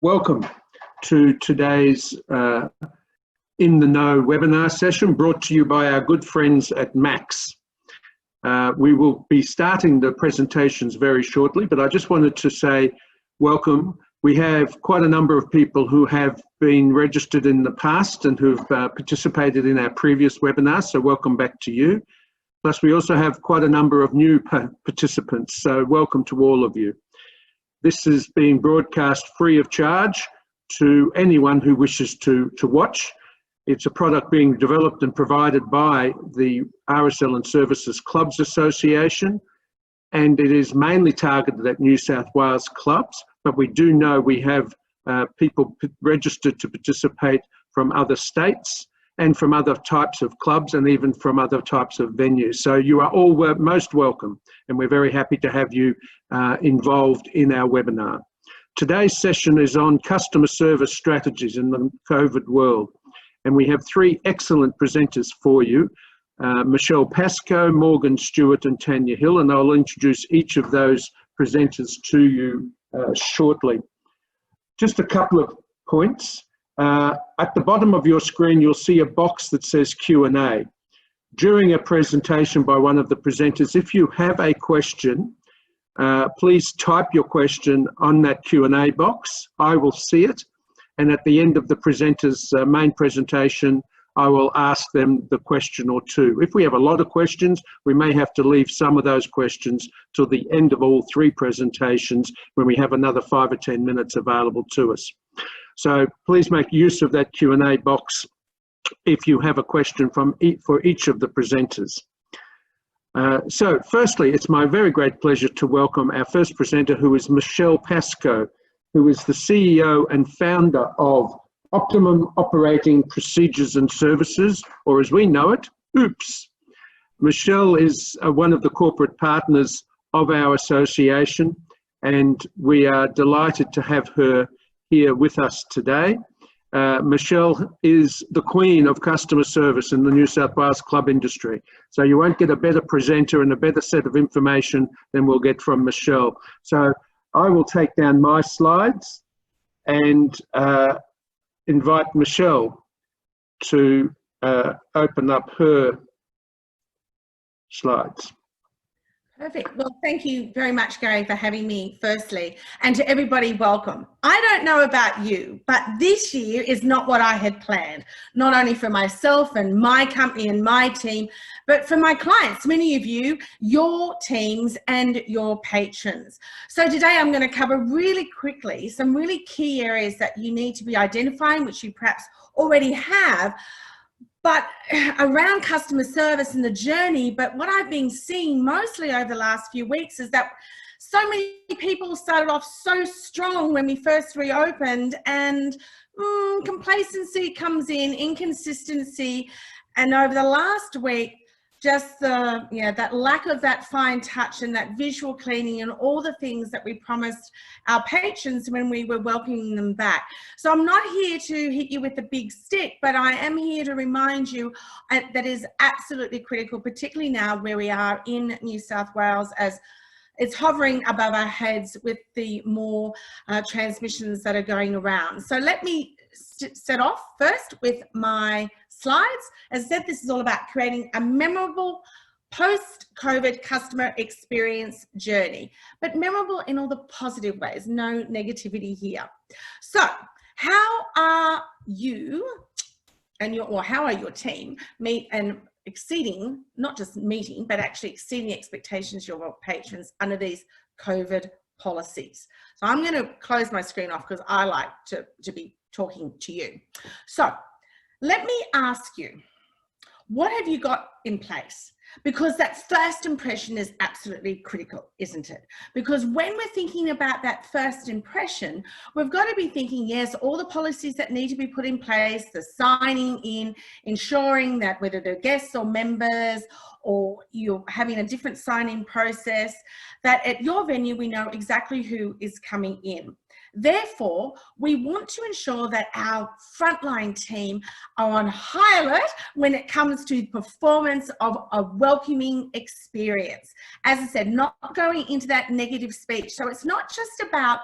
Welcome to today's In the Know webinar session brought to you by our good friends at Max. We will be starting the presentations very shortly, but I just wanted to say welcome. We have quite a number of people who have been registered in the past and who've participated in our previous webinars, so welcome back to you. Plus, we also have quite a number of new participants, so welcome to all of you. This is being broadcast free of charge to anyone who wishes to watch. It's a product being developed and provided by the RSL and Services Clubs Association, and it is mainly targeted at New South Wales clubs, but we do know we have people registered to participate from other states and from other types of clubs and even from other types of venues. So you are all most welcome, and we're very happy to have you involved in our webinar. Today's session is on customer service strategies in the COVID world, and we have three excellent presenters for you, Michelle Pascoe, Morgan Stewart and Tanya Hill, and I'll introduce each of those presenters to you shortly. Just a couple of points. At the bottom of your screen, you'll see a box that says Q&A. During a presentation by one of the presenters, if you have a question, please type your question on that Q&A box. I will see it, and at the end of the presenter's main presentation, I will ask them the question or two. If we have a lot of questions, we may have to leave some of those questions till the end of all three presentations when we have another 5 or 10 minutes available to us. So please make use of that Q&A box if you have a question for each of the presenters. So firstly, it's my very great pleasure to welcome our first presenter, who is Michelle Pascoe, who is the CEO and founder of Optimum Operating Procedures and Services, or as we know it, OOPS. Michelle is one of the corporate partners of our association, and we are delighted to have her here with us today. Michelle is the queen of customer service in the New South Wales club industry. So you won't get a better presenter and a better set of information than we'll get from Michelle. So I will take down my slides and invite Michelle to open up her slides. Perfect. Well, thank you very much, Gary, for having me firstly, and to everybody, welcome. I don't know about you, but this year is not what I had planned, not only for myself and my company and my team, but for my clients, many of you, your teams and your patrons. So today I'm going to cover really quickly some really key areas that you need to be identifying, which you perhaps already have, but around customer service and the journey. But what I've been seeing mostly over the last few weeks is that so many people started off so strong when we first reopened, and complacency comes in, inconsistency, and over the last week, just that lack of that fine touch and that visual cleaning and all the things that we promised our patrons when we were welcoming them back. So I'm not here to hit you with a big stick, but I am here to remind you that is absolutely critical, particularly now where we are in New South Wales, as it's hovering above our heads with the more transmissions that are going around. So let me set off first with my slides. As I said, this is all about creating a memorable post-COVID customer experience journey, but memorable in all the positive ways, no negativity here. So how are you and how are your team exceeding, not just meeting, but actually exceeding the expectations of your patrons under these COVID policies? So I'm going to close my screen off because I like to be talking to you. So let me ask you, what have you got in place? Because that first impression is absolutely critical, isn't it? Because when we're thinking about that first impression, we've got to be thinking, yes, all the policies that need to be put in place, the signing in, ensuring that whether they're guests or members, or you're having a different sign-in process, that at your venue, we know exactly who is coming in. Therefore, we want to ensure that our frontline team are on high alert when it comes to the performance of a welcoming experience. As I said, not going into that negative speech. So it's not just about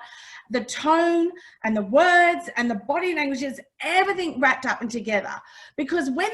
the tone and the words and the body languages, everything wrapped up and together. Because when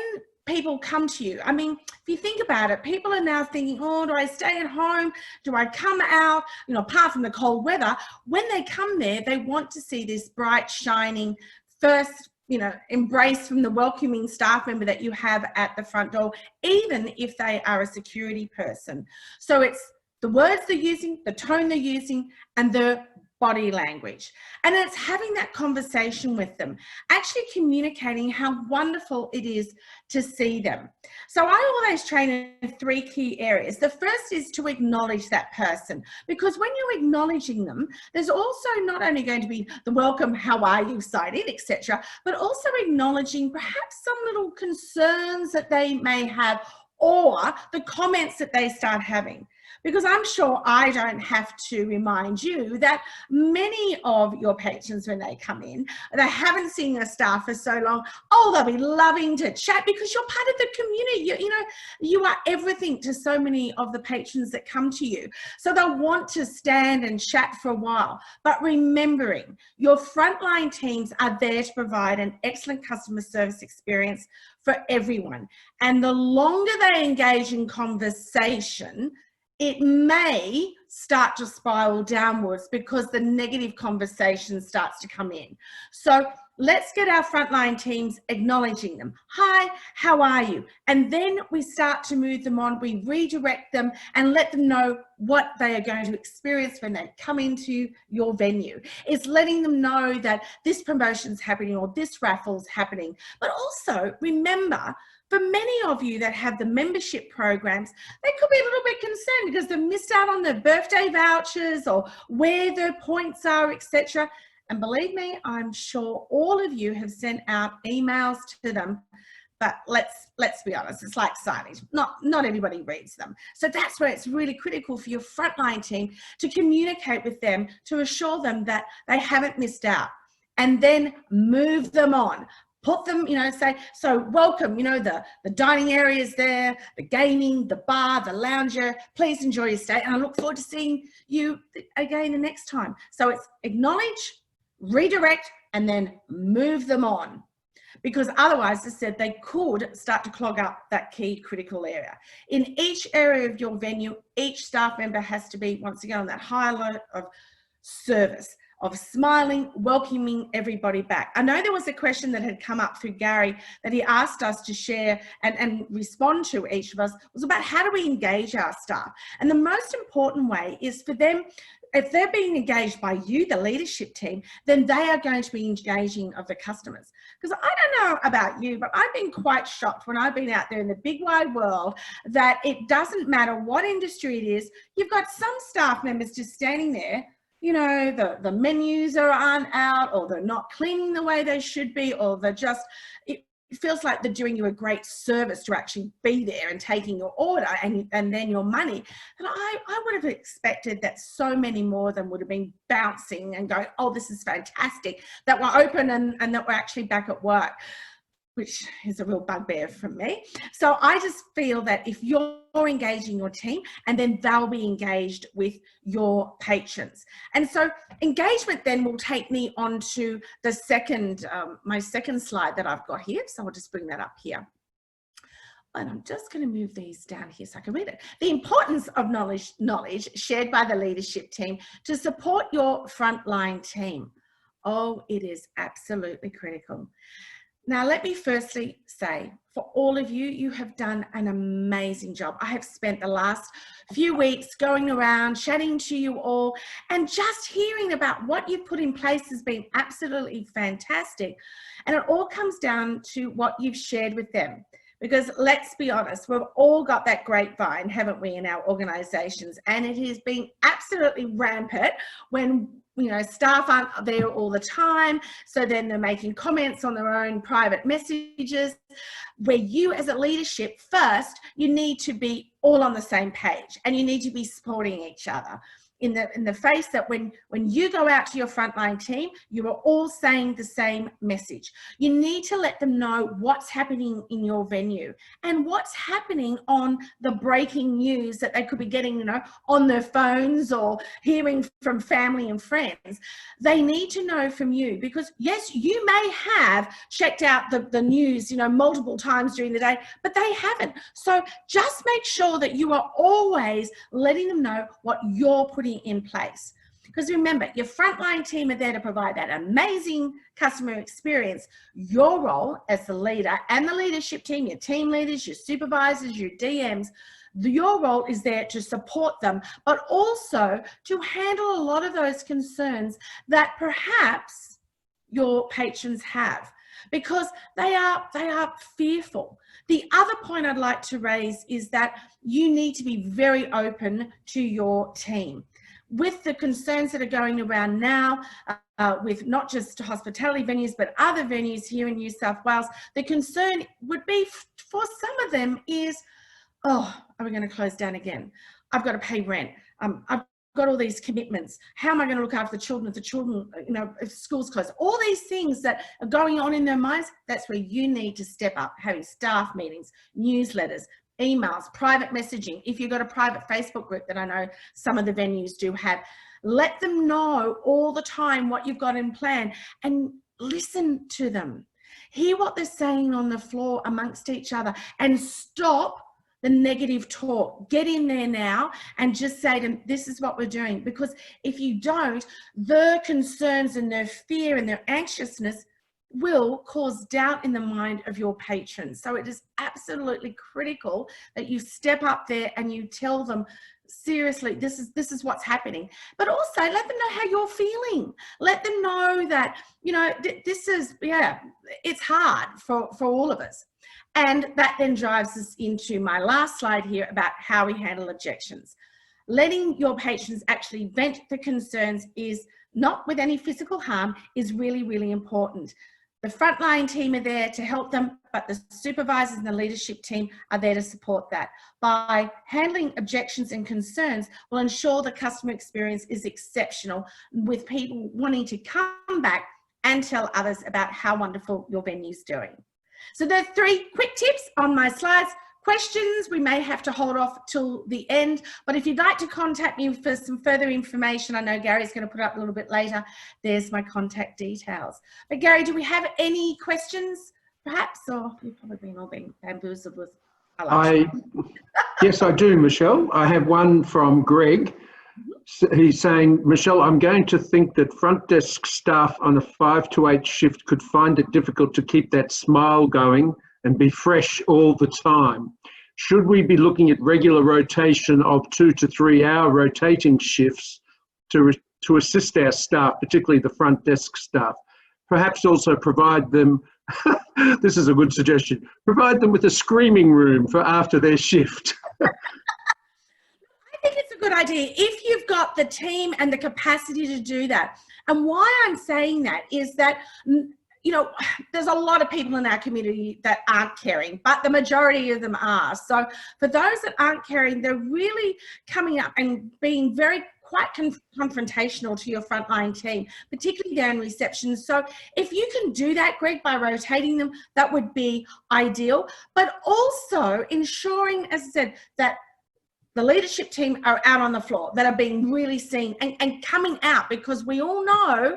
people come to you, I mean, if you think about it, people are now thinking, oh, do I stay at home? Do I come out? You know, apart from the cold weather, when they come there, they want to see this bright, shining, first, you know, embrace from the welcoming staff member that you have at the front door, even if they are a security person. So it's the words they're using, the tone they're using, and the body language. And it's having that conversation with them, actually communicating how wonderful it is to see them. So I always train in 3 key areas. The first is to acknowledge that person, because when you're acknowledging them, there's also not only going to be the welcome, how are you side in, etc., but also acknowledging perhaps some little concerns that they may have, or the comments that they start having. Because I'm sure I don't have to remind you that many of your patrons, when they come in, they haven't seen your staff for so long, oh, they'll be loving to chat because you're part of the community. You know, you are everything to so many of the patrons that come to you. So they'll want to stand and chat for a while. But remembering, your frontline teams are there to provide an excellent customer service experience for everyone. And the longer they engage in conversation, it may start to spiral downwards because the negative conversation starts to come in. So let's get our frontline teams acknowledging them. Hi, how are you? And then we start to move them on. We redirect them and let them know what they are going to experience when they come into your venue. It's letting them know that this promotion's happening or this raffle's happening. But also remember, for many of you that have the membership programs, they could be a little bit concerned because they've missed out on their birthday vouchers or where their points are, etc. And believe me, I'm sure all of you have sent out emails to them, but let's be honest, it's like signage. Not everybody reads them. So that's where it's really critical for your frontline team to communicate with them, to assure them that they haven't missed out, and then move them on. Put them, you know, say, so welcome, you know, the dining areas there, the gaming, the bar, the lounger, please enjoy your stay. And I look forward to seeing you again the next time. So it's acknowledge, redirect, and then move them on. Because otherwise, as I said, they could start to clog up that key critical area. In each area of your venue, each staff member has to be, once again, on that high level of service, of smiling, welcoming everybody back. I know there was a question that had come up through Gary that he asked us to share and respond to, each of us, was about how do we engage our staff? And the most important way is for them, if they're being engaged by you, the leadership team, then they are going to be engaging of the customers. Because I don't know about you, but I've been quite shocked when I've been out there in the big wide world that it doesn't matter what industry it is, you've got some staff members just standing there, you know, the menus aren't out, or they're not cleaning the way they should be, or they're just, it feels like they're doing you a great service to actually be there and taking your order and then your money. And I would have expected that so many more of them would have been bouncing and going, oh, this is fantastic, that we're open and that we're actually back at work, which is a real bugbear from me. So I just feel that if you're engaging your team, and then they'll be engaged with your patrons. And so engagement then will take me on to the second, my second slide that I've got here. So I'll just bring that up here. And I'm just going to move these down here so I can read it. The importance of knowledge shared by the leadership team to support your frontline team. Oh, it is absolutely critical. Now, let me firstly say, for all of you, you have done an amazing job. I have spent the last few weeks going around, chatting to you all, and just hearing about what you've put in place has been absolutely fantastic. And it all comes down to what you've shared with them. Because let's be honest, we've all got that grapevine, haven't we, in our organisations? And it has been absolutely rampant when, you know, staff aren't there all the time. So then they're making comments on their own private messages, where you as a leadership, first, you need to be all on the same page and you need to be supporting each other. in the face that when you go out to your frontline team, you are all saying the same message. You need to let them know what's happening in your venue and what's happening on the breaking news that they could be getting, you know, on their phones or hearing from family and friends. They need to know from you, because yes, you may have checked out the news, you know, multiple times during the day, but they haven't. So just make sure that you are always letting them know what you're putting in place. Because remember, your frontline team are there to provide that amazing customer experience. Your role as the leader and the leadership team, your team leaders, your supervisors, your DMs, your role is there to support them, but also to handle a lot of those concerns that perhaps your patrons have, because they are fearful. The other point I'd like to raise is that you need to be very open to your team. With the concerns that are going around now, with not just hospitality venues, but other venues here in New South Wales, the concern would be for some of them is, oh, are we going to close down again? I've got to pay rent. I've got all these commitments. How am I going to look after the children if the children, you know, if school's closed? All these things that are going on in their minds, that's where you need to step up, having staff meetings, newsletters, emails, private messaging. If you've got a private Facebook group that I know some of the venues do have, let them know all the time what you've got in plan and listen to them. Hear what they're saying on the floor amongst each other and stop the negative talk. Get in there now and just say to them, this is what we're doing. Because if you don't, their concerns and their fear and their anxiousness will cause doubt in the mind of your patrons. So it is absolutely critical that you step up there and you tell them, seriously, this is what's happening. But also let them know how you're feeling. Let them know that, you know, this is, yeah, it's hard for all of us. And that then drives us into my last slide here about how we handle objections. Letting your patrons actually vent the concerns is not with any physical harm is really, really important. The frontline team are there to help them, but the supervisors and the leadership team are there to support that. By handling objections and concerns will ensure the customer experience is exceptional, with people wanting to come back and tell others about how wonderful your venue's doing. So there are 3 quick tips on my slides. Questions, we may have to hold off till the end, but if you'd like to contact me for some further information, I know Gary's going to put up a little bit later, there's my contact details. But Gary, do we have any questions perhaps, or you've probably all been bamboozled with Yes, I do, Michelle. I have one from Greg. He's saying, Michelle, I'm going to think that front desk staff on a 5 to 8 shift could find it difficult to keep that smile going and be fresh all the time. Should we be looking at regular rotation of 2 to 3 hour rotating shifts to assist our staff, particularly the front desk staff? Perhaps also provide them, this is a good suggestion, provide them with a screaming room for after their shift. I think it's a good idea if you've got the team and the capacity to do that. And why I'm saying that is that, you know, there's a lot of people in our community that aren't caring, but the majority of them are. So for those that aren't caring, they're really coming up and being quite confrontational to your frontline team, particularly there in reception. So if you can do that, Greg, by rotating them, that would be ideal. But also ensuring, as I said, that the leadership team are out on the floor, that are being really seen and coming out, because we all know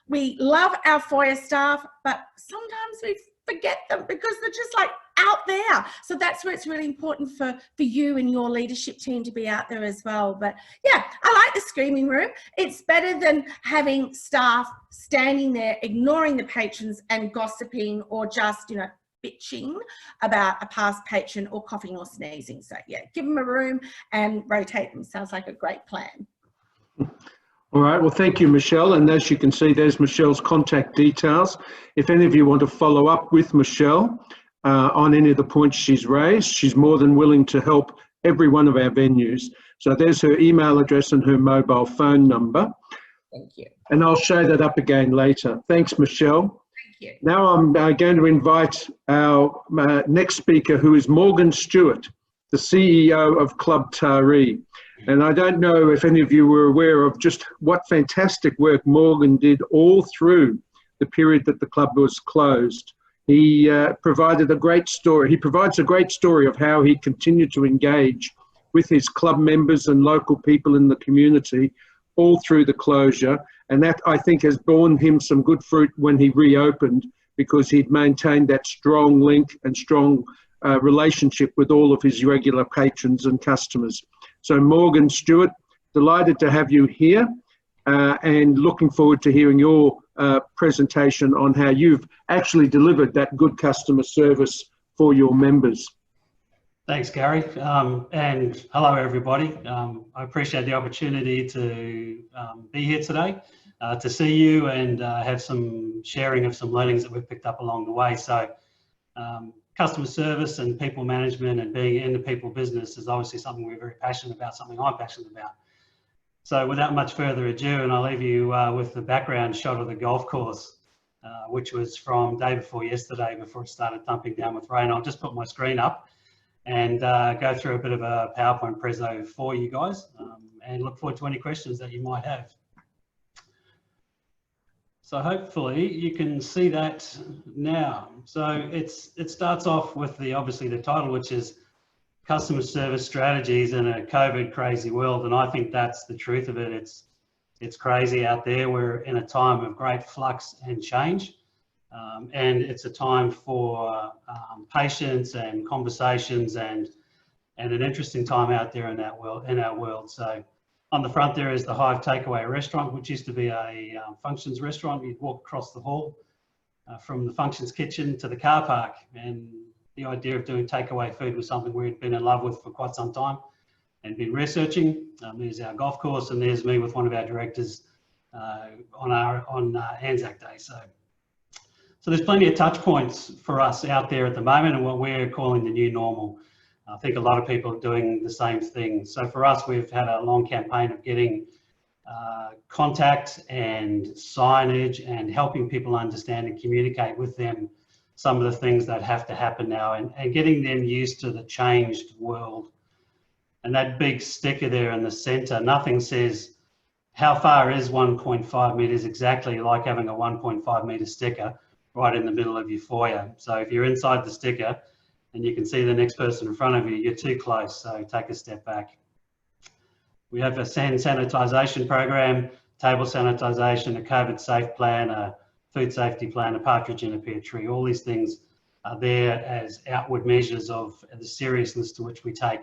we love our foyer staff, but sometimes we forget them because they're just like out there. So that's where it's really important for you and your leadership team to be out there as well. But yeah, I like the screaming room. It's better than having staff standing there, ignoring the patrons and gossiping or just, you know, bitching about a past patron or coughing or sneezing. So yeah, give them a room and rotate them. Sounds like a great plan. All right, well, thank you, Michelle. And as you can see, there's Michelle's contact details. If any of you want to follow up with Michelle on any of the points she's raised, she's more than willing to help every one of our venues. So there's her email address and her mobile phone number. Thank you. And I'll show that up again later. Thanks, Michelle. Thank you. Now I'm going to invite our next speaker, who is Morgan Stewart, the CEO of Club Taree. And I don't know if any of you were aware of just what fantastic work Morgan did all through the period that the club was closed. He provided a great story. He provides a great story of how he continued to engage with his club members and local people in the community all through the closure. And that, I think, has borne him some good fruit when he reopened, because he'd maintained that strong link and strong relationship with all of his regular patrons and customers. So Morgan Stewart, delighted to have you here and looking forward to hearing your presentation on how you've actually delivered that good customer service for your members. Thanks, Gary, and hello everybody. I appreciate the opportunity to be here today, to see you and have some sharing of some learnings that we've picked up along the way. So customer service and people management and being in the people business is obviously something we're very passionate about, something I'm passionate about. So without much further ado, and I'll leave you with the background shot of the golf course, which was from day before yesterday, before it started thumping down with rain. I'll just put my screen up and go through a bit of a PowerPoint preso for you guys, and look forward to any questions that you might have. So hopefully you can see that now. So it starts off with obviously the title, which is Customer Service Strategies in a COVID Crazy World, and I think that's the truth of it. It's crazy out there. We're in a time of great flux and change. And it's a time for patience and conversations and an interesting time out there in our world. So on the front there is the Hive Takeaway Restaurant, which used to be a functions restaurant. You'd walk across the hall from the functions kitchen to the car park, and the idea of doing takeaway food was something we'd been in love with for quite some time and been researching. There's our golf course, and there's me with one of our directors on Anzac Day. So there's plenty of touch points for us out there at the moment, and what we're calling the new normal. I think a lot of people are doing the same thing. So for us, we've had a long campaign of getting contact and signage and helping people understand and communicate with them some of the things that have to happen now, and getting them used to the changed world. And that big sticker there in the center, nothing says how far is 1.5 meters exactly, like having a 1.5 meter sticker right in the middle of your foyer. So if you're inside the sticker and you can see the next person in front of you, you're too close, so take a step back. We have a hand sanitisation program, table sanitisation, a COVID safe plan, a food safety plan, a partridge in a pear tree. All these things are there as outward measures of the seriousness to which we take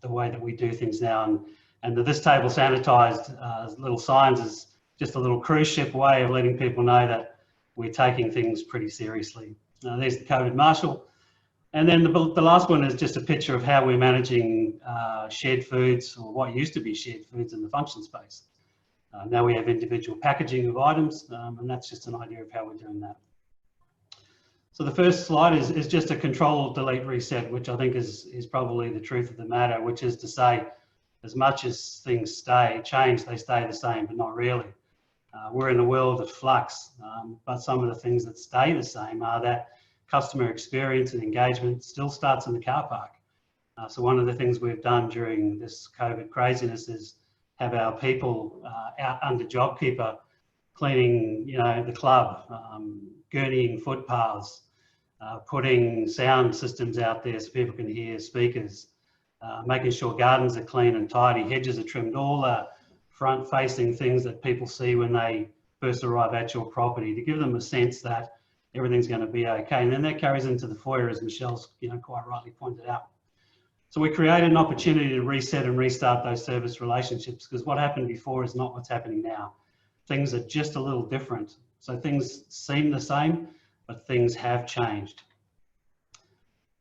the way that we do things now. And this table sanitised little signs is just a little cruise ship way of letting people know that we're taking things pretty seriously. There's the COVID Marshal. And then the last one is just a picture of how we're managing shared foods, or what used to be shared foods, in the function space. Now we have individual packaging of items, and that's just an idea of how we're doing that. So the first slide is just a control, delete, reset, which I think is probably the truth of the matter, which is to say, as much as things change, they stay the same, but not really. We're in a world of flux, but some of the things that stay the same are that customer experience and engagement still starts in the car park. So one of the things we've done during this COVID craziness is have our people out under JobKeeper cleaning, the club, gurneying footpaths, putting sound systems out there so people can hear speakers, making sure gardens are clean and tidy, hedges are trimmed, all the front-facing things that people see when they first arrive at your property, to give them a sense that everything's going to be okay. And then that carries into the foyer, as Michelle's quite rightly pointed out. So we created an opportunity to reset and restart those service relationships, because what happened before is not what's happening now. Things are just a little different. So things seem the same, but things have changed.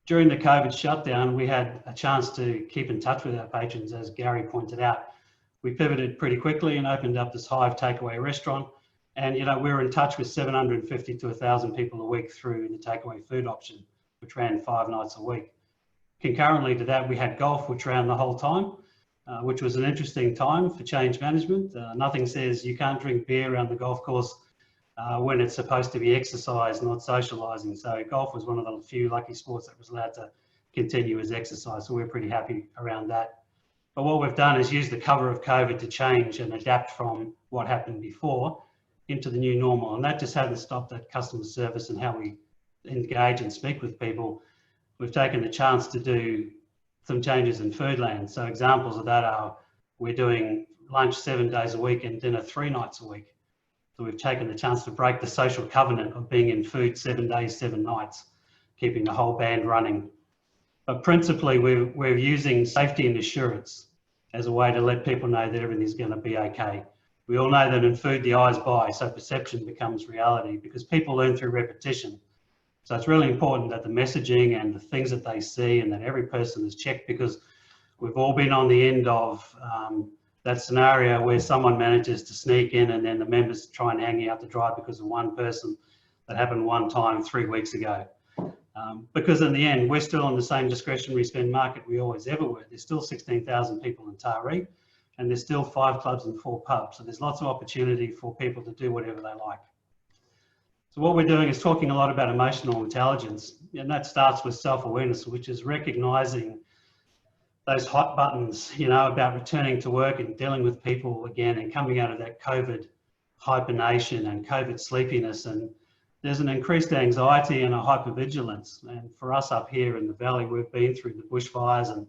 During the COVID shutdown, we had a chance to keep in touch with our patrons, as Gary pointed out. We pivoted pretty quickly and opened up this Hive Takeaway Restaurant. And we were in touch with 750 to 1,000 people a week through the takeaway food option, which ran 5 nights a week. Concurrently to that, we had golf, which ran the whole time, which was an interesting time for change management. Nothing says you can't drink beer around the golf course when it's supposed to be exercise, not socialising. So golf was one of the few lucky sports that was allowed to continue as exercise. So we're pretty happy around that. But what we've done is use the cover of COVID to change and adapt from what happened before into the new normal. And that just hasn't stopped at customer service and how we engage and speak with people. We've taken the chance to do some changes in Foodland. So examples of that are we're doing lunch 7 days a week and dinner 3 nights a week. So we've taken the chance to break the social covenant of being in food 7 days, 7 nights, keeping the whole band running. But principally, we're using safety and assurance as a way to let people know that everything's going to be okay. We all know that in food, the eyes buy, so perception becomes reality because people learn through repetition. So it's really important that the messaging and the things that they see and that every person is checked, because we've all been on the end of that scenario where someone manages to sneak in and then the members try and hang you out to dry because of one person. That happened one time 3 weeks ago. Because in the end, we're still on the same discretionary spend market we always ever were. There's still 16,000 people in Taree, and there's still 5 clubs and 4 pubs. So there's lots of opportunity for people to do whatever they like. So what we're doing is talking a lot about emotional intelligence, and that starts with self-awareness, which is recognizing those hot buttons, you know, about returning to work and dealing with people again and coming out of that COVID hibernation and COVID sleepiness. And there's an increased anxiety and a hypervigilance. And for us up here in the valley, we've been through the bushfires and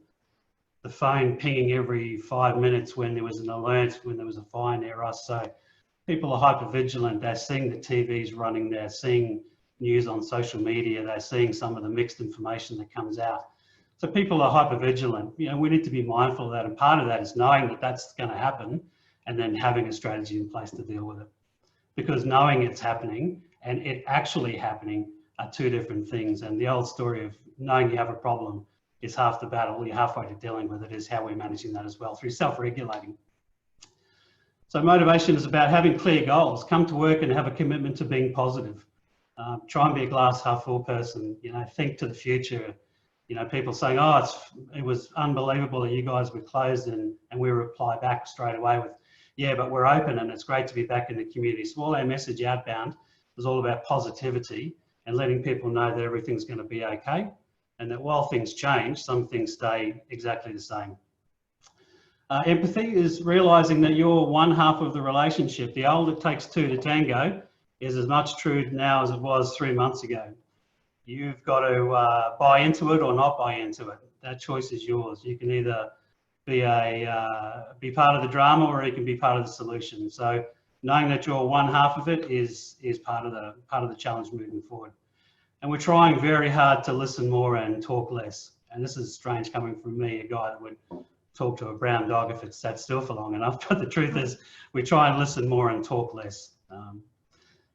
the phone pinging every 5 minutes when there was an alert, when there was a fire near us. So people are hypervigilant. They're seeing the TVs running, they're seeing news on social media, they're seeing some of the mixed information that comes out. So people are hypervigilant. You know, we need to be mindful of that. And part of that is knowing that that's going to happen and then having a strategy in place to deal with it. Because knowing it's happening and it actually happening are 2 different things. And the old story of knowing you have a problem is half the battle. You're halfway to dealing with it is how we're managing that as well through self-regulating. So motivation is about having clear goals. Come to work and have a commitment to being positive. Try and be a glass half full person. You know, think to the future. You know, people saying, oh, it was unbelievable that you guys were closed, and we reply back straight away with, yeah, but we're open and it's great to be back in the community. So all our message outbound was all about positivity and letting people know that everything's going to be okay, and that while things change, some things stay exactly the same. Empathy is realising that you're one half of the relationship. The old "it takes 2 to tango" is as much true now as it was 3 months ago. You've got to buy into it or not buy into it. That choice is yours. You can either be part of the drama, or you can be part of the solution. So knowing that you're one half of it is part of the challenge moving forward. And we're trying very hard to listen more and talk less. And this is strange coming from me, a guy that would talk to a brown dog if it sat still for long enough. But the truth is, we try and listen more and talk less.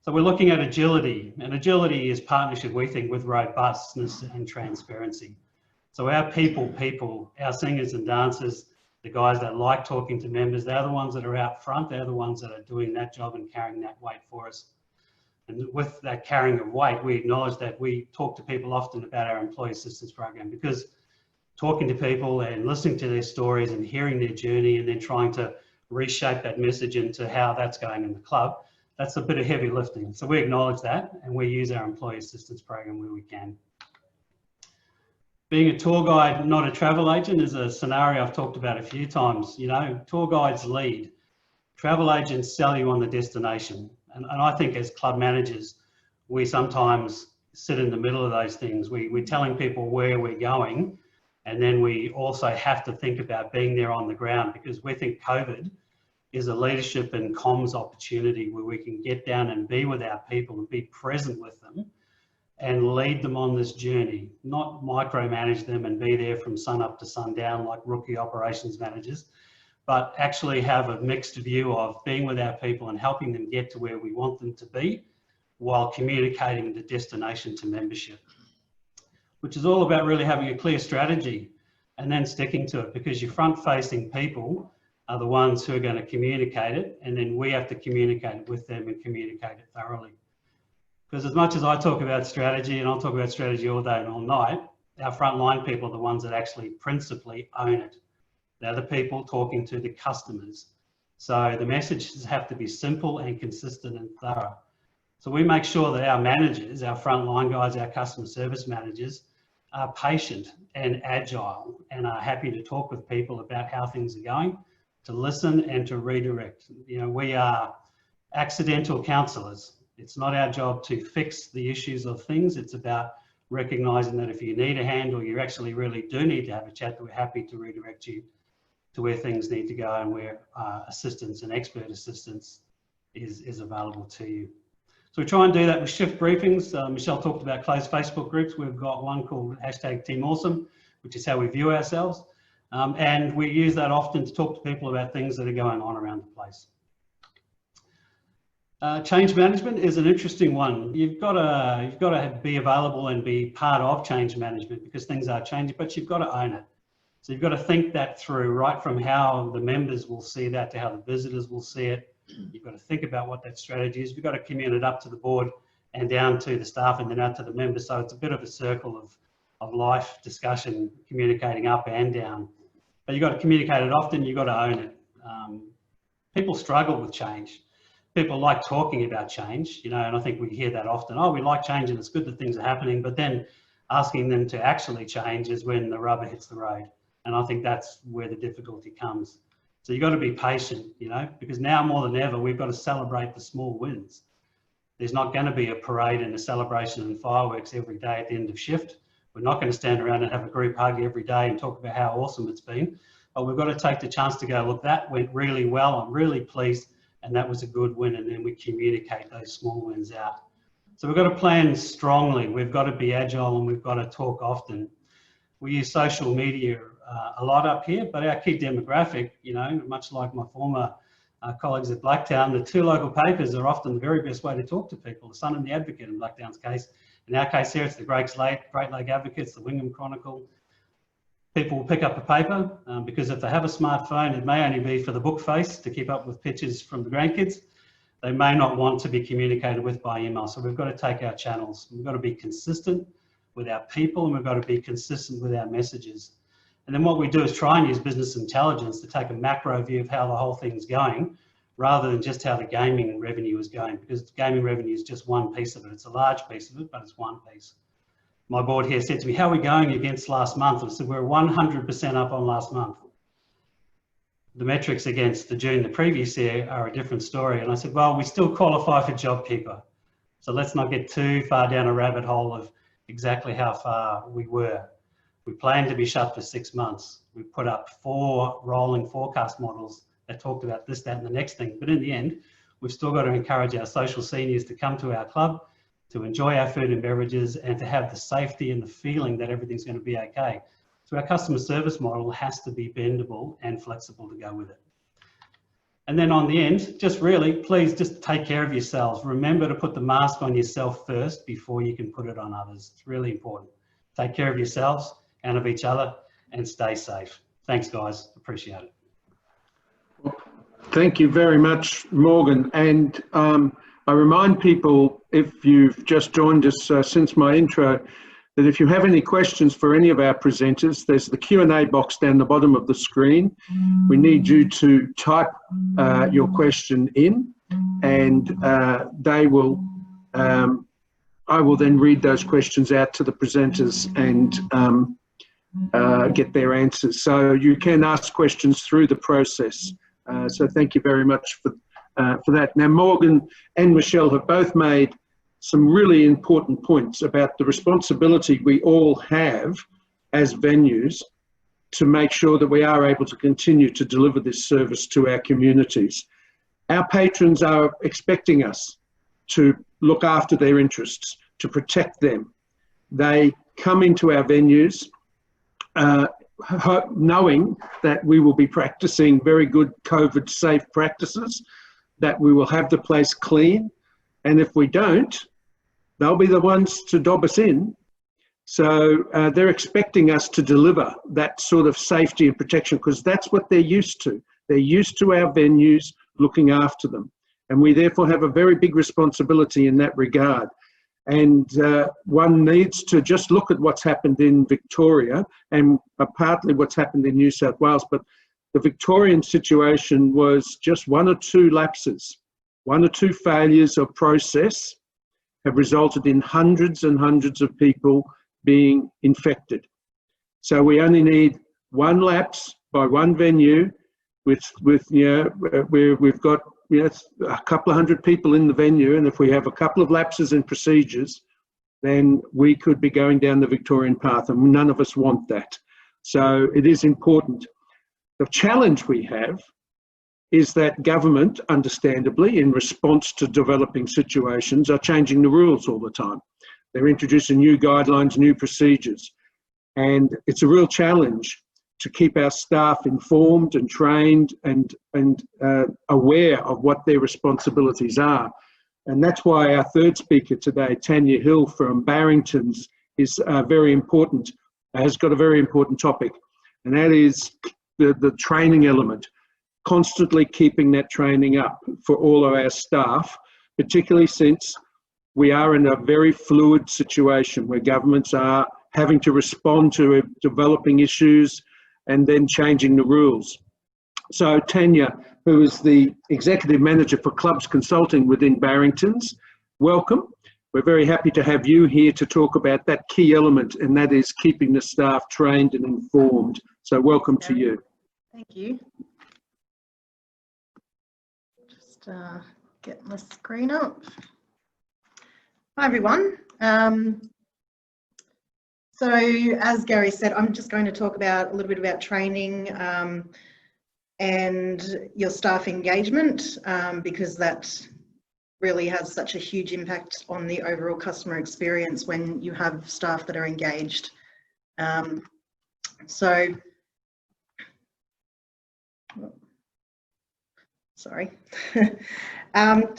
So we're looking at agility, and agility is partnership, we think, with robustness and transparency. So our people, our singers and dancers, the guys that like talking to members, they're the ones that are out front. They're the ones that are doing that job and carrying that weight for us. And with that carrying of weight, we acknowledge that we talk to people often about our employee assistance program, because talking to people and listening to their stories and hearing their journey and then trying to reshape that message into how that's going in the club, that's a bit of heavy lifting. So we acknowledge that, and we use our employee assistance program where we can. Being a tour guide, not a travel agent, is a scenario I've talked about a few times. You know, tour guides lead. Travel agents sell you on the destination. And I think as club managers, we sometimes sit in the middle of those things. We're telling people where we're going, and then we also have to think about being there on the ground, because we think COVID is a leadership and comms opportunity where we can get down and be with our people and be present with them and lead them on this journey, not micromanage them and be there from sun up to sundown like rookie operations managers, but actually have a mixed view of being with our people and helping them get to where we want them to be while communicating the destination to membership, which is all about really having a clear strategy and then sticking to it, because your front-facing people are the ones who are going to communicate it, and then we have to communicate it with them and communicate it thoroughly. Because as much as I talk about strategy, and I'll talk about strategy all day and all night, our frontline people are the ones that actually principally own it. They're the people talking to the customers. So the messages have to be simple and consistent and thorough. So we make sure that our managers, our frontline guys, our customer service managers, are patient and agile and are happy to talk with people about how things are going, to listen and to redirect. You know, we are accidental counsellors. It's not our job to fix the issues of things. It's about recognising that if you need a hand or you actually really do need to have a chat, that we're happy to redirect you to where things need to go and where assistance and expert assistance is available to you. So we try and do that with shift briefings. Michelle talked about closed Facebook groups. We've got one called #TeamAwesome, which is how we view ourselves. And we use that often to talk to people about things that are going on around the place. Change management is an interesting one. You've got to be available and be part of change management because things are changing, but you've got to own it. So you've got to think that through, right from how the members will see that to how the visitors will see it. You've got to think about what that strategy is. You've got to communicate it up to the board and down to the staff and then out to the members. So it's a bit of a circle of life discussion, communicating up and down. But you've got to communicate it often, you've got to own it. People struggle with change. People like talking about change, you know, and I think we hear that often. Oh, we like change and it's good that things are happening, but then asking them to actually change is when the rubber hits the road. And I think that's where the difficulty comes. So you've got to be patient, you know, because now more than ever, we've got to celebrate the small wins. There's not going to be a parade and a celebration and fireworks every day at the end of shift. We're not going to stand around and have a group hug every day and talk about how awesome it's been. But we've got to take the chance to go, look, that went really well. I'm really pleased. And that was a good win. And then we communicate those small wins out. So we've got to plan strongly. We've got to be agile and we've got to talk often. We use social media a lot up here, but our key demographic, you know, much like my former colleagues at Blacktown, the two local papers are often the very best way to talk to people, the Sun and the Advocate in Blacktown's case. In our case here, it's the Great Lake Advocates, the Wingham Chronicle. People will pick up a paper because if they have a smartphone, it may only be for the book face to keep up with pictures from the grandkids. They may not want to be communicated with by email. So we've got to take our channels. We've got to be consistent with our people and we've got to be consistent with our messages. And then what we do is try and use business intelligence to take a macro view of how the whole thing's going rather than just how the gaming revenue is going, because gaming revenue is just one piece of it. It's a large piece of it, but it's one piece. My board here said to me, how are we going against last month? And I said, we're 100% up on last month. The metrics against the June the previous year are a different story. And I said, well, we still qualify for JobKeeper. So let's not get too far down a rabbit hole of exactly how far we were. We plan to be shut for 6 months. We put up 4 rolling forecast models that talked about this, that, and the next thing. But in the end, we've still got to encourage our social seniors to come to our club, to enjoy our food and beverages, and to have the safety and the feeling that everything's going to be okay. So our customer service model has to be bendable and flexible to go with it. And then on the end, just really, please just take care of yourselves. Remember to put the mask on yourself first before you can put it on others. It's really important. Take care of yourselves and of each other and stay safe. Thanks, guys. Appreciate it. Thank you very much, Morgan. And I remind people, if you've just joined us since my intro, that if you have any questions for any of our presenters, there's the Q&A box down the bottom of the screen. We need you to type your question in and they will, I will then read those questions out to the presenters and get their answers. So you can ask questions through the process. So thank you very much for that. Now, Morgan and Michelle have both made some really important points about the responsibility we all have as venues to make sure that we are able to continue to deliver this service to our communities. Our patrons are expecting us to look after their interests, to protect them. They come into our venues knowing that we will be practicing very good COVID safe practices, that we will have the place clean, and if we don't, they'll be the ones to dob us in. So they're expecting us to deliver that sort of safety and protection because that's what they're used to. They're used to our venues looking after them. And we therefore have a very big responsibility in that regard. And one needs to just look at what's happened in Victoria and partly what's happened in New South Wales. But the Victorian situation was just 1 or 2 lapses, 1 or 2 failures of process have resulted in hundreds and hundreds of people being infected. So we only need one lapse by one venue with where we've got a couple of hundred people in the venue, and if we have a couple of lapses in procedures, then we could be going down the Victorian path, and none of us want that. So it is important. The challenge we have is that government, understandably, in response to developing situations, are changing the rules all the time. They're introducing new guidelines, new procedures. And it's a real challenge to keep our staff informed and trained and aware of what their responsibilities are. And that's why our third speaker today, Tanya Hill from Barrington's, is very important, has got a very important topic. And that is the training element. Constantly keeping that training up for all of our staff, particularly since we are in a very fluid situation where governments are having to respond to developing issues and then changing the rules. So Tanya, who is the Executive Manager for Clubs Consulting within Barrington's, welcome. We're very happy to have you here to talk about that key element, and that is keeping the staff trained and informed. So welcome to you. Thank you. Get my screen up. Hi everyone. So as Gary said, I'm just going to talk about a little bit about training and your staff engagement because that really has such a huge impact on the overall customer experience when you have staff that are engaged. To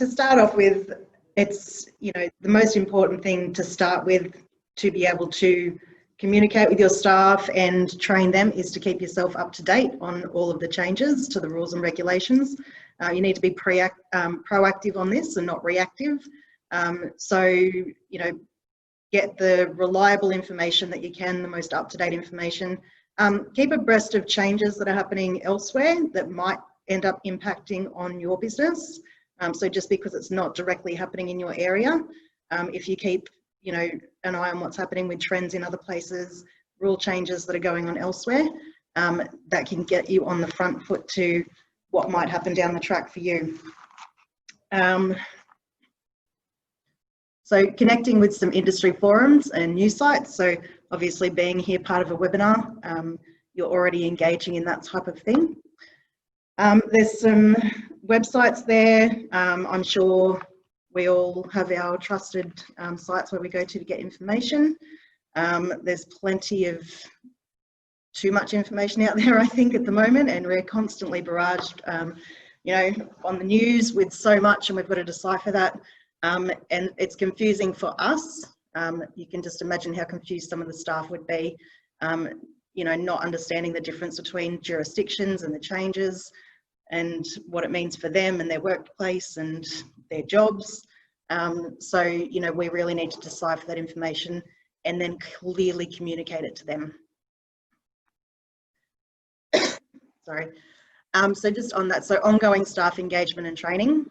start off with, it's the most important thing to start with to be able to communicate with your staff and train them is to keep yourself up to date on all of the changes to the rules and regulations. You need to be proactive on this and not reactive. Get the reliable information that you can, the most up-to-date information. Keep abreast of changes that are happening elsewhere that might end up impacting on your business. So just because it's not directly happening in your area, if you keep an eye on what's happening with trends in other places, rule changes that are going on elsewhere, that can get you on the front foot to what might happen down the track for you. So connecting with some industry forums and news sites. So obviously being here part of a webinar, you're already engaging in that type of thing. There's some websites there. I'm sure we all have our trusted sites where we go to get information. There's plenty of too much information out there, I think, at the moment, and we're constantly barraged, on the news with so much, and we've got to decipher that. And it's confusing for us. You can just imagine how confused some of the staff would be, not understanding the difference between jurisdictions and the changes and what it means for them and their workplace and their jobs. We really need to decipher that information and then clearly communicate it to them. Sorry. So just on that, so ongoing staff engagement and training.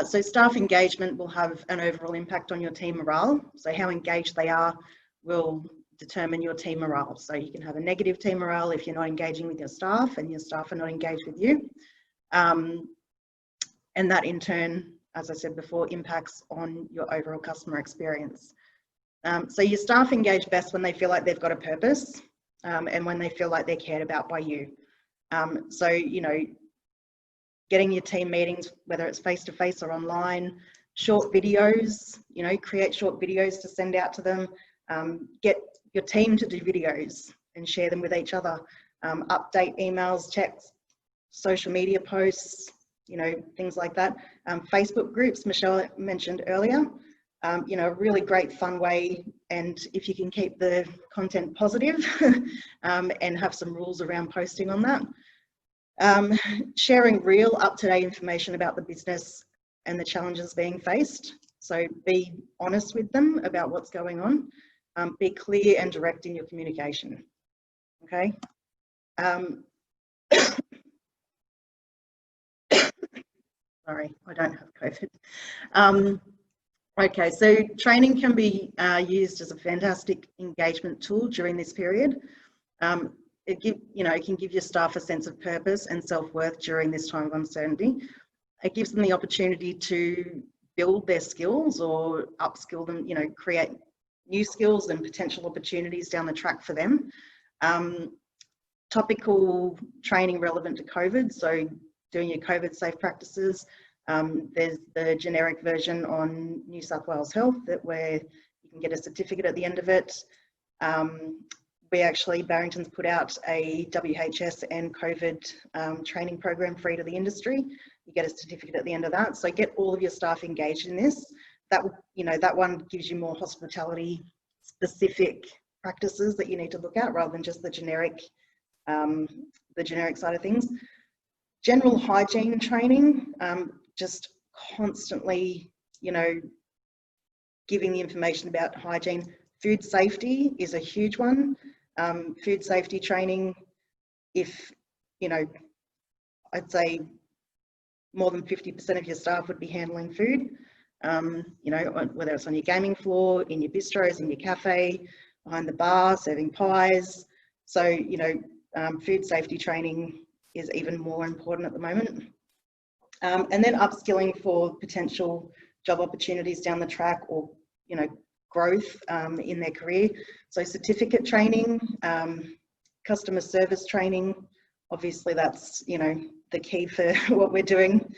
So staff engagement will have an overall impact on your team morale. So how engaged they are will determine your team morale. So you can have a negative team morale if you're not engaging with your staff and your staff are not engaged with you. And that in turn, as I said before, impacts on your overall customer experience. So your staff engage best when they feel like they've got a purpose and when they feel like they're cared about by you. Getting your team meetings, whether it's face-to-face or online, short videos, create short videos to send out to them, get your team to do videos and share them with each other, update emails, texts, social media posts, things like that. Facebook groups, Michelle mentioned earlier, a really great fun way, and if you can keep the content positive and have some rules around posting on that. Sharing real up-to-date information about the business and the challenges being faced. So be honest with them about what's going on. Be clear and direct in your communication. Okay. Sorry, I don't have COVID. Okay, so training can be used as a fantastic engagement tool during this period. It can give your staff a sense of purpose and self-worth during this time of uncertainty. It gives them the opportunity to build their skills or upskill them, create new skills and potential opportunities down the track for them. Topical training relevant to COVID, so doing your COVID safe practices. There's the generic version on New South Wales Health where you can get a certificate at the end of it. Barrington's put out a WHS and COVID training program free to the industry. You get a certificate at the end of that. So get all of your staff engaged in this. That one gives you more hospitality specific practices that you need to look at rather than just the generic side of things. General hygiene training, just constantly, giving the information about hygiene. Food safety is a huge one. Food safety training, if, I'd say more than 50% of your staff would be handling food, whether it's on your gaming floor, in your bistros, in your cafe, behind the bar, serving pies. So, food safety training is even more important at the moment. And then upskilling for potential job opportunities down the track or, growth in their career. So certificate training, customer service training, obviously that's, the key for what we're doing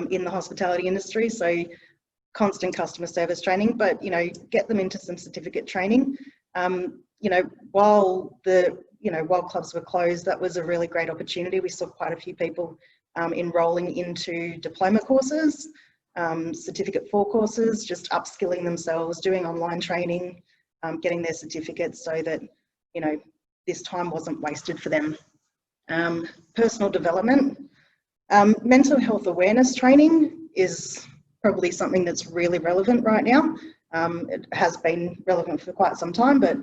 in the hospitality industry. So constant customer service training, but, get them into some certificate training. While clubs were closed, that was a really great opportunity. We saw quite a few people enrolling into diploma courses, certificate 4 courses, just upskilling themselves, doing online training, getting their certificates so that, this time wasn't wasted for them. Personal development. Mental health awareness training is probably something that's really relevant right now. It has been relevant for quite some time, but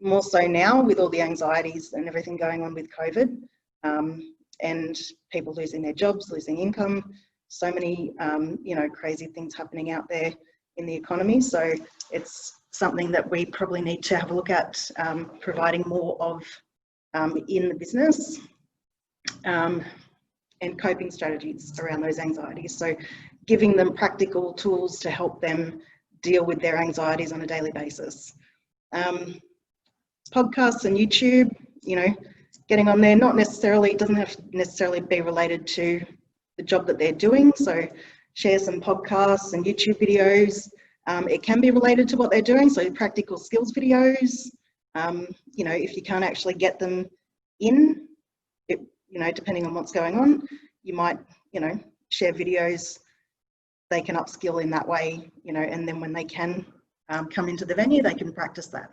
more so now with all the anxieties and everything going on with COVID, and people losing their jobs, losing income, so many, crazy things happening out there in the economy. So it's something that we probably need to have a look at providing more of in the business, and coping strategies around those anxieties. So giving them practical tools to help them deal with their anxieties on a daily basis. Podcasts and YouTube, getting on there, doesn't have to necessarily be related to the job that they're doing. So share some podcasts and YouTube videos. It can be related to what they're doing. So practical skills videos, if you can't actually get them in, depending on what's going on, you might, share videos. They can upskill in that way, and then when they can come into the venue, they can practice that.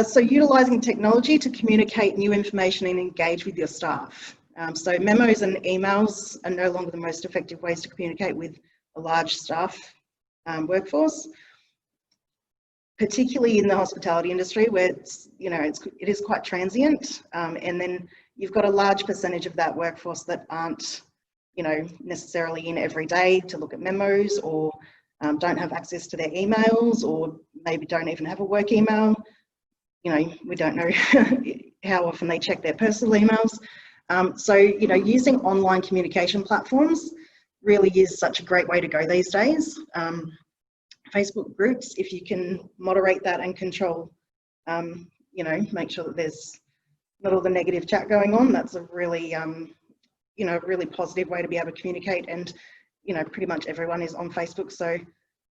So utilising technology to communicate new information and engage with your staff. So memos and emails are no longer the most effective ways to communicate with a large staff workforce, particularly in the hospitality industry where it is quite transient, and then you've got a large percentage of that workforce that aren't necessarily in every day to look at memos, or don't have access to their emails, or maybe don't even have a work email. We don't know how often they check their personal emails. So using online communication platforms really is such a great way to go these days. Facebook groups, if you can moderate that and control, make sure that there's not all the negative chat going on, that's a really, really positive way to be able to communicate. And, pretty much everyone is on Facebook, so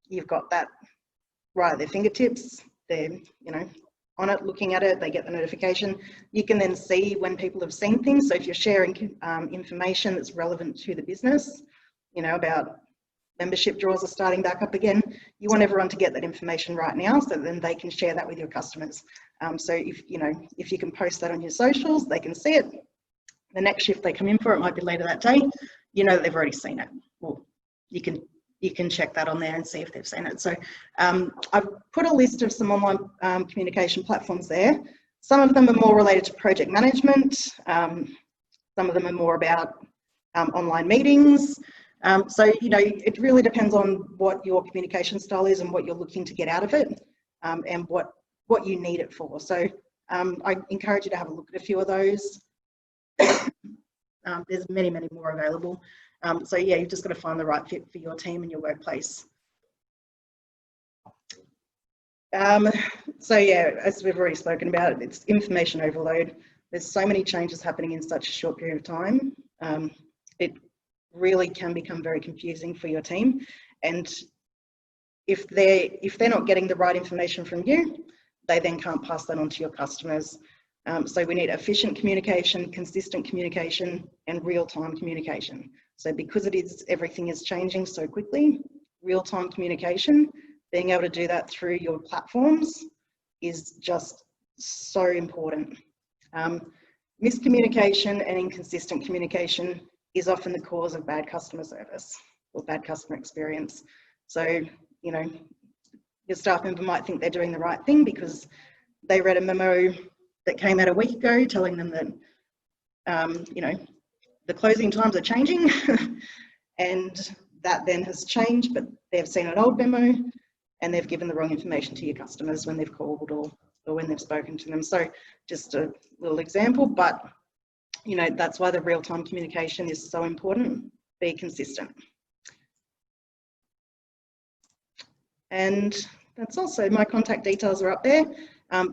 you've got that right at their fingertips. They're, on it, looking at it, they get the notification. You can then see when people have seen things. So if you're sharing information that's relevant to the business, about membership draws are starting back up again, you want everyone to get that information right now so then they can share that with your customers. So if you can post that on your socials, they can see it. The next shift they come in for, it might be later that day, that they've already seen it. Well, you can check that on there and see if they've seen it. So I've put a list of some online communication platforms there. Some of them are more related to project management. Some of them are more about online meetings. So, you know, it really depends on what your communication style is and what you're looking to get out of it, and what you need it for. So I encourage you to have a look at a few of those. There's many, many more available. So yeah, you've just got to find the right fit for your team and your workplace. So yeah, as we've already spoken about, it's information overload. There's so many changes happening in such a short period of time. It really can become very confusing for your team. And if they're not getting the right information from you, they then can't pass that on to your customers. So we need efficient communication, consistent communication, and real-time communication. So because everything is changing so quickly, real-time communication, being able to do that through your platforms is just so important. Miscommunication and inconsistent communication is often the cause of bad customer service or bad customer experience. So, you know, your staff member might think they're doing the right thing because they read a memo that came out a week ago telling them that, you know, the closing times are changing and that then has changed, but they've seen an old memo and they've given the wrong information to your customers when they've called or when they've spoken to them. So just a little example, but you know, that's why the real-time communication is so important. Be consistent. And that's also, my contact details are up there.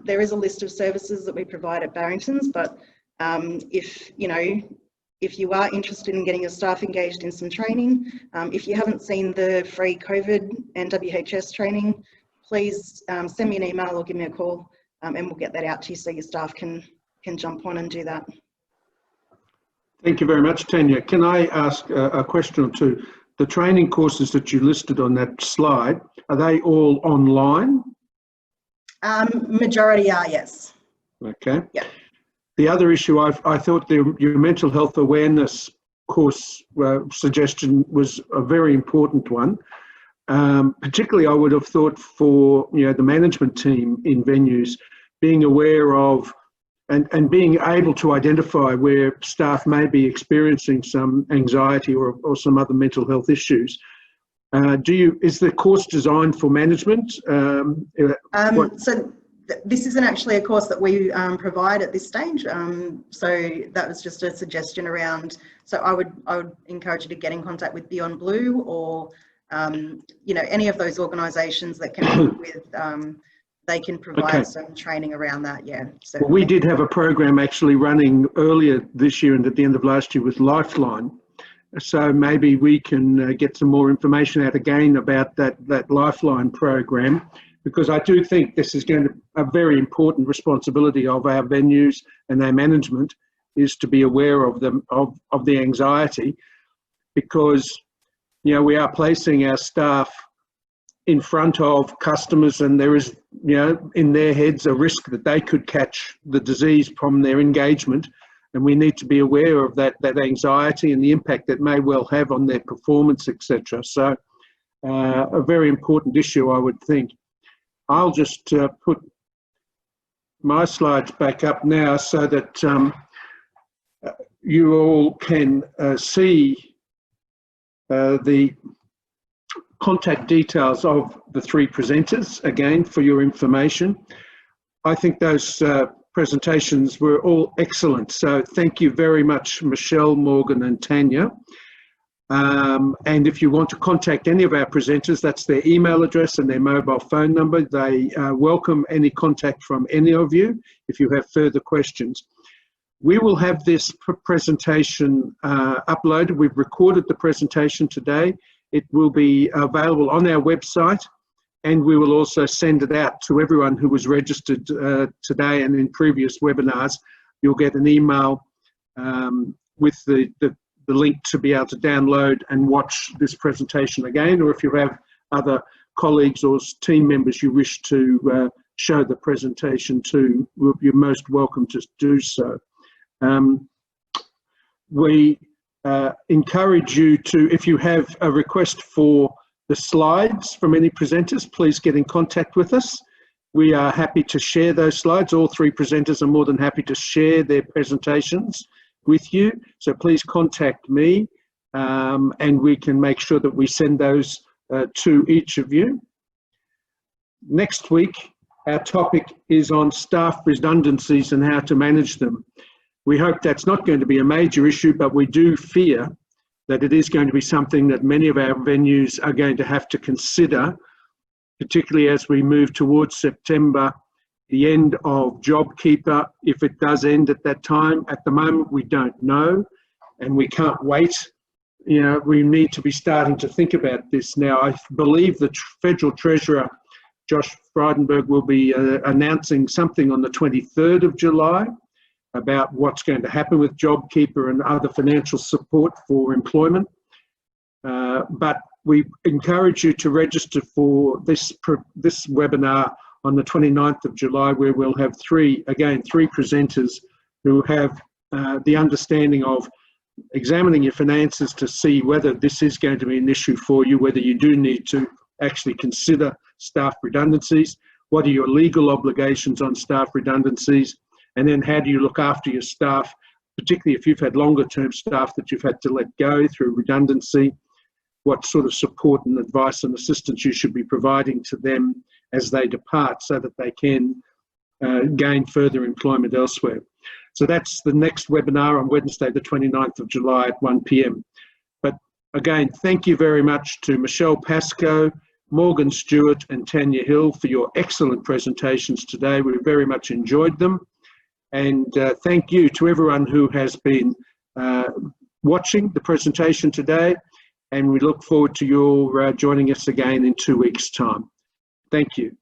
There is a list of services that we provide at Barrington's, but if you are interested in getting your staff engaged in some training, if you haven't seen the free COVID and WHS training, please send me an email or give me a call, and we'll get that out to you so your staff can jump on and do that. Thank you very much, Tanya. Can I ask a question or two? The training courses that you listed on that slide, are they all online? Majority are, yes. Okay. Yeah. The other issue, I thought your mental health awareness course suggestion was a very important one. Particularly, I would have thought for the management team in venues, being aware of and being able to identify where staff may be experiencing some anxiety or some other mental health issues. Is the course designed for management? So this isn't actually a course that we provide at this stage. So that was just a suggestion around. So I would encourage you to get in contact with Beyond Blue or any of those organisations that can help with. They can provide some training around that. Yeah. Well, we did have a program actually running earlier this year and at the end of last year with Lifeline. So maybe we can get some more information out again about that Lifeline program, because I do think this is going to be a very important responsibility of our venues and their management, is to be aware of them, of the anxiety, because we are placing our staff in front of customers, and there is in their heads a risk that they could catch the disease from their engagement, and we need to be aware of that anxiety and the impact that may well have on their performance, etc. So a very important issue, I would think. I'll just put my slides back up now so that you all can see the contact details of the three presenters, again, for your information. I think those presentations were all excellent. So thank you very much, Michelle, Morgan and Tanya. And if you want to contact any of our presenters, that's their email address and their mobile phone number. They welcome any contact from any of you if you have further questions. We will have this presentation uploaded. We've recorded the presentation today. It will be available on our website, and we will also send it out to everyone who was registered today and in previous webinars. You'll get an email with the link to be able to download and watch this presentation again, or if you have other colleagues or team members you wish to show the presentation to, you're most welcome to do so. We encourage you to, if you have a request for the slides from any presenters, please get in contact with us. We are happy to share those slides. All three presenters are more than happy to share their presentations with you. So please contact me and we can make sure that we send those to each of you. Next week, our topic is on staff redundancies and how to manage them. We hope that's not going to be a major issue, but we do fear that it is going to be something that many of our venues are going to have to consider, particularly as we move towards September, the end of JobKeeper, if it does end at that time. At the moment, we don't know, and we can't wait. You know, we need to be starting to think about this now. I believe the Federal Treasurer, Josh Frydenberg, will be announcing something on the 23rd of July about what's going to happen with JobKeeper and other financial support for employment. But we encourage you to register for this webinar on the 29th of July, where we'll have three presenters who have the understanding of examining your finances to see whether this is going to be an issue for you, whether you do need to actually consider staff redundancies, what are your legal obligations on staff redundancies, and then how do you look after your staff, particularly if you've had longer term staff that you've had to let go through redundancy, what sort of support and advice and assistance you should be providing to them as they depart so that they can gain further employment elsewhere. So that's the next webinar on Wednesday, the 29th of July at 1 p.m. But again, thank you very much to Michelle Pascoe, Morgan Stewart and Tanya Hill for your excellent presentations today. We very much enjoyed them. And thank you to everyone who has been watching the presentation today. And we look forward to your joining us again in 2 weeks' time. Thank you.